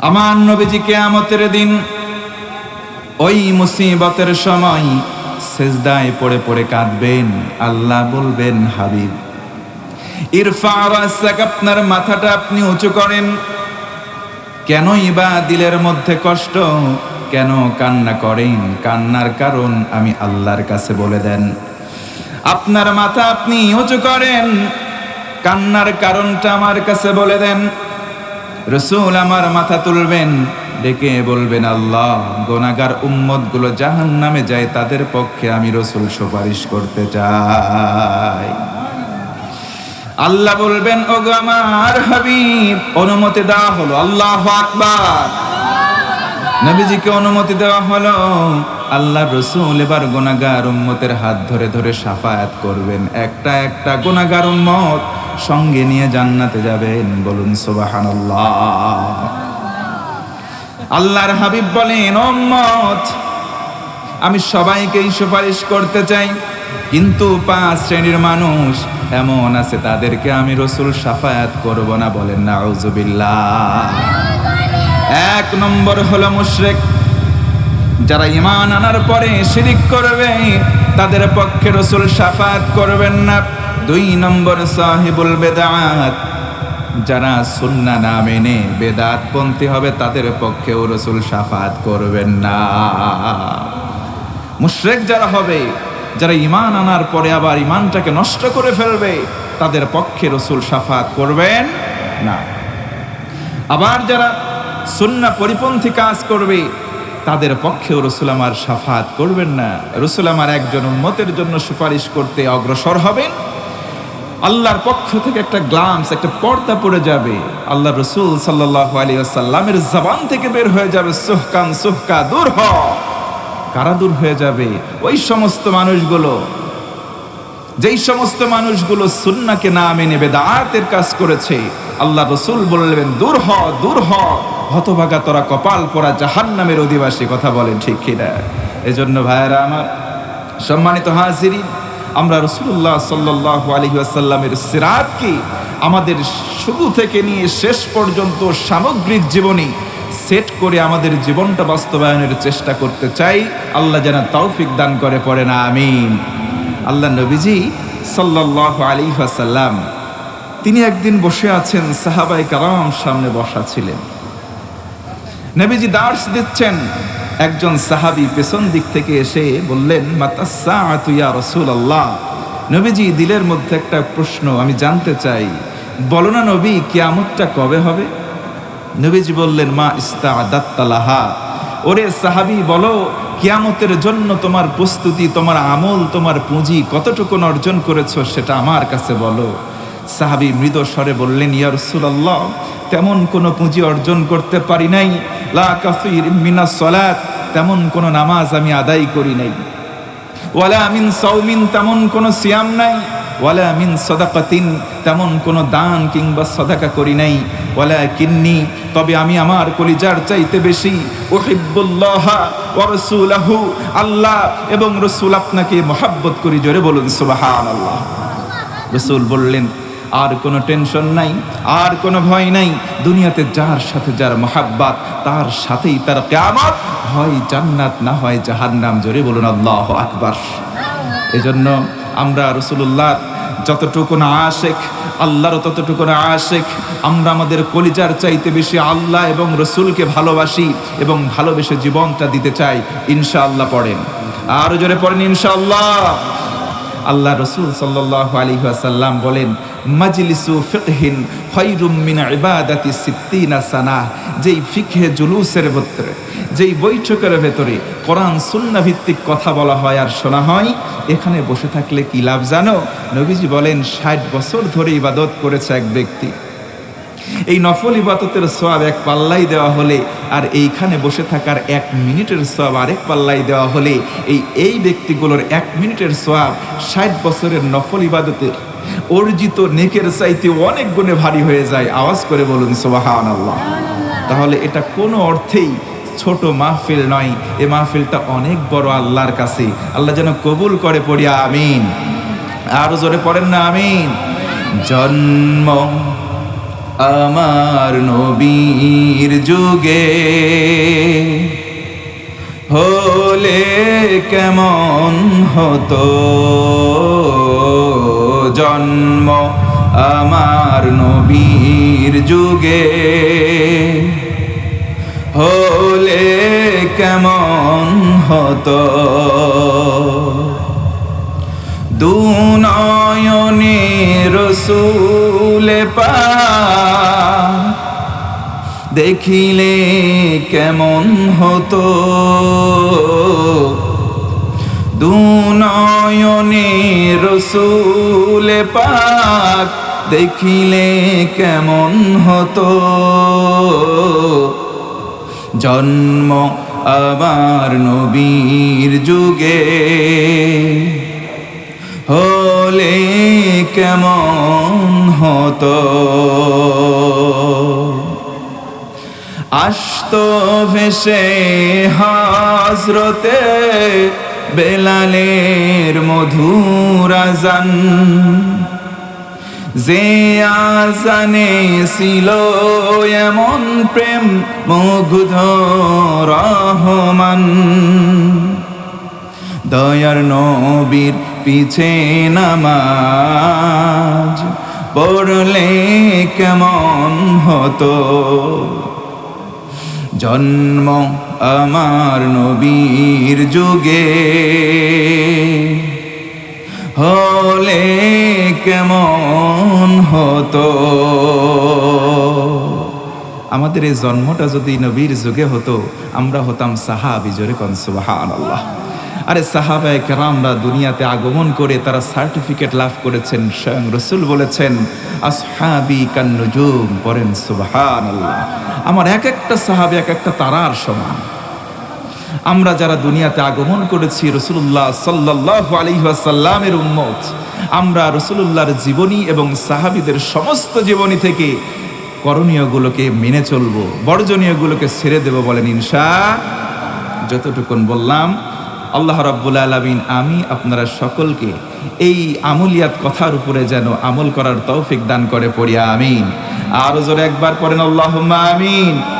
আমার নবীজি কিয়ামতের দিন ওই মুসিবতের সময় সিজদায় পড়ে পড়ে কাঁদবেন। আল্লাহ বলবেন, হাবিব ইরফা রাসাক, আপনার মাথাটা আপনি উঁচু করেন। কেনই বা দিলের মধ্যে কষ্ট, কেন কান্না করেন? কান্নার কারণ আমি আল্লাহর কাছে বলে দেন। আপনার মাথা আপনি উঁচু করেন, কান্নার কারণটা আমার কাছে বলে দেন। রাসূল আমার মাথা তুলবেন, ডেকে বলবেন, আল্লাহ গুনাহগার উম্মতগুলো জাহান্নামে যায়, তাদের পক্ষে আমি রাসূল সুপারিশ করতে চাই। আল্লাহ বলবেন, ওগো আমার হাবিব, অনুমতি দেওয়া হলো। আল্লাহু আকবার। নবীজিকে অনুমতি দেওয়া হলো। আল্লাহ রাসূল এবার গুনাহগার উম্মতের হাত ধরে ধরে শাফায়াত করবেন। একটা একটা গুনাহগার উম্মত সঙ্গে নিয়ে জান্নাতে যাবেন। বলুন সুবহানাল্লাহ। আল্লাহর হাবিব বলেন, উম্মত আমি সবাইকেই সুপারিশ করতে চাই, কিন্তু 5 শ্রেণীর মানুষ এমন আছে তাদেরকে আমি রাসূল শাফায়াত করব না। বলেন নাউযুবিল্লাহ। 1 নম্বর হলো মুশরিক, যারা ঈমান আনার পরে শিরক করবে তাদের পক্ষে রাসূল শাফায়াত করবেন না। 2 নম্বর সাহিবুল বেদাত, যারা সুন্নাহ না মেনে বেদাতপন্থী হবে তাদের পক্ষেও রাসূল শাফায়াত করবেন না। মুশরিক যারা হবে, যারা ঈমান আনার পরে আবার ঈমানটাকে নষ্ট করে ফেলবে, তাদের পক্ষে রাসূল শাফায়াত করবেন না। আবার যারা সুন্নাহ পরিপন্থী কাজ করবে তাদের পক্ষেও রাসূল আমার শাফায়াত করবেন না। রাসূল আমার একজন উম্মতের জন্য সুপারিশ করতে অগ্রসর হবেন, আল্লাহর পক্ষ থেকে একটা গ্লামস, একটা পর্দা পড়ে যাবে। আল্লাহ রাসূল সাল্লাল্লাহু আলাইহি ওয়াসাল্লামের জবান থেকে বের হয়ে যাবে, সুহকান সুহকা, দূর হ। কারা দূর হয়ে যাবে? ওই সমস্ত মানুষগুলো, যেই সমস্ত মানুষগুলো সুন্নাহকে না মেনে বেদাতের কাজ করেছে। আল্লাহ রাসূল বললেন, দূর হ, দূর হ, হতভাগা তোরা, কপাল পোড়া জাহান্নামের অধিবাসী। কথা বলেন ঠিক কিনা? এজন্য ভাইয়েরা আমার, সম্মানিত হাজিরিন, আমরা রাসূলুল্লাহ সাল্লাল্লাহু আলাইহি ওয়াসাল্লামের সিরাতকে আমাদের শুরু থেকে নিয়ে শেষ পর্যন্ত সামগ্রিক জীবনী সেট করে আমাদের জীবনটা বাস্তবায়নের চেষ্টা করতে চাই। আল্লাহ যেন তৌফিক দান করে, পড়েন আমিন। আল্লাহ নবীজি সাল্লাল্লাহু আলাইহি ওয়াসাল্লাম তিনি একদিন বসে আছেন, সাহাবায়ে কেরাম সামনে বসা ছিলেন। নবীজি দার্স দিচ্ছেন। একজন সাহাবী পেছন দিক থেকে এসে বললেন, মাতাস সাআতু ইয়া রাসূলুল্লাহ। নবীজি, দিলের মধ্যে একটা প্রশ্ন আমি জানতে চাই, বলো না নবী, কিয়ামতটা কবে হবে? নবীজি বললেন, মা ইস্তাআদাত্তা লাহা। ওরে সাহাবী, বলো কিয়ামতের জন্য তোমার প্রস্তুতি, তোমার আমল, তোমার পুঁজি কতটুকু অর্জন করেছো সেটা আমার কাছে বলো। সাহাবী মৃদু স্বরে বললেন, ইয়া রাসূলুল্লাহ, তেমন কোনো পুঁজি অর্জন করতে পারি নাই। লা কাসীর মিনাস সালাত, তেমন কোনো নামাজ আমি আদায় করি নাই। ওয়ালা মিন সাওমিন, তেমন কোনো সিয়াম নাই। ওয়ালা মিন সাদাকাতিন, তেমন কোনো দান কিংবা সাদাকা করি নাই। ওয়ালাকিন্নী, তবে আমি আমার কলিজার চাইতে বেশি উহিব্বুল্লাহ ওয়া রাসূলাহু, আল্লাহ এবং রাসূল আপনাকে মহব্বত করি। জোরে বলুন সুবহানাল্লাহ। রাসূল বললেন, আর কোনো টেনশন নাই, আর কোনো ভয় নাই। দুনিয়াতে যার সাথে যার মহাব্বত, তার সাথেই তার কিয়ামত, হয় জান্নাত না হয় জাহান্নাম। জোরে বলুন আল্লাহু আকবার। এজন্য আমরা রাসূলুল্লাহ যতটুকু না আশিক, আল্লাহরও ততটুকু না আশিক। আমরা আমাদের কলিজার চাইতে বেশি আল্লাহ এবং রাসূলকে ভালোবাসি এবং ভালোবেসে জীবনটা দিতে চাই। ইনশাআল্লাহ পড়েন, আরো জোরে পড়েন ইনশাআল্লাহ। আল্লাহ রাসূল সাল্লাল্লাহু আলাইহি ওয়াসাল্লাম বলেন, মাজলিসু ফিকহিন খায়রুম মিন ইবাদাতি 60 সানাহ। যেই ফিকহে জুলুসের ভিতরে, যেই বৈঠকের ভেতরে কোরআন সুন্নাহ ভিত্তিক কথা বলা হয় আর শোনা হয়, এখানে বসে থাকলে কি লাভ জানো? নবীজি বলেন, 60 বছর ধরে ইবাদত করেছে এক ব্যক্তি, এই নফল ইবাদতের সওয়াব এক পাল্লাই দেওয়া হলে, আর এইখানে বসে থাকার 1 মিনিটের সওয়াব আরেক পাল্লাই দেওয়া হলে, এই ব্যক্তিগুলোর 1 মিনিটের সওয়াব 60 বছরের নফল ইবাদতের অর্জিত নেকের চাইতে অনেক গুণে ভারী হয়ে যায়। আওয়াজ করে বলুন সুবহানাল্লাহ। তাহলে এটা কোনো অর্থেই ছোট মাহফিল নয়, এই মাহফিলটা অনেক বড় আল্লাহর কাছে। আল্লাহ যেন কবুল করে, পড়ি আমিন। আরো জোরে পড়েন না আমিন। জন্ম আমার নবীর যুগে হলে কেমন হতো জন্ম আমার নবীর যুগে হলে কেমন হতো দুনয়নে রসূল পাক দেখিলে কেমন হতো দুনয়নে রসূল পাক দেখিলে কেমন হতো জন্ম আমার নবীর যুগে হলে কেমন হতো আসতো ভেসে হযরতে বেলালের মধুর আযান যে আযানে ছিল এমন প্রেম মুগ্ধ রহমান দয়ার নবীর পিছে নামাজ পড়লে কেমন হতো জন্ম আমার নবীর যুগে হলে কেমন হতো আমাদের এই জন্মটা যদি নবীর যুগে হতো আমরা হতাম সাহাবী জোরে কোন সুবহানাল্লাহ আরে সাহাবায়ে কেরামরা দুনিয়াতে আগমন করে তারা সার্টিফিকেট লাভ করেছেন স্বয়ং রাসূল বলেছেন আসহাবি কান নুজুম পড়েন সুবহানাল্লাহ আমার এক একটা সাহাবী এক একটা তারার সমান আমরা যারা দুনিয়াতে আগমন করেছি রাসূলুল্লাহ সাল্লাল্লাহু আলাইহি ওয়াসাল্লামের উম্মত আমরা রাসূলুল্লাহর জীবনী এবং সাহাবীদের সমস্ত জীবনী থেকে করণীয়গুলোকে মেনে চলবো বর্জনীয়গুলোকে ছেড়ে দেব বলেন ইনশাআল্লাহ যতটুকুন বললাম আল্লাহ রাব্বুল আলামিন আমি আপনারা সকলকে এই আমলিয়াত কথার উপরে যেন আমল করার তৌফিক দান করে পড়ি আমিন আর জোরে একবার পড়েন আল্লাহুম্মা আমিন।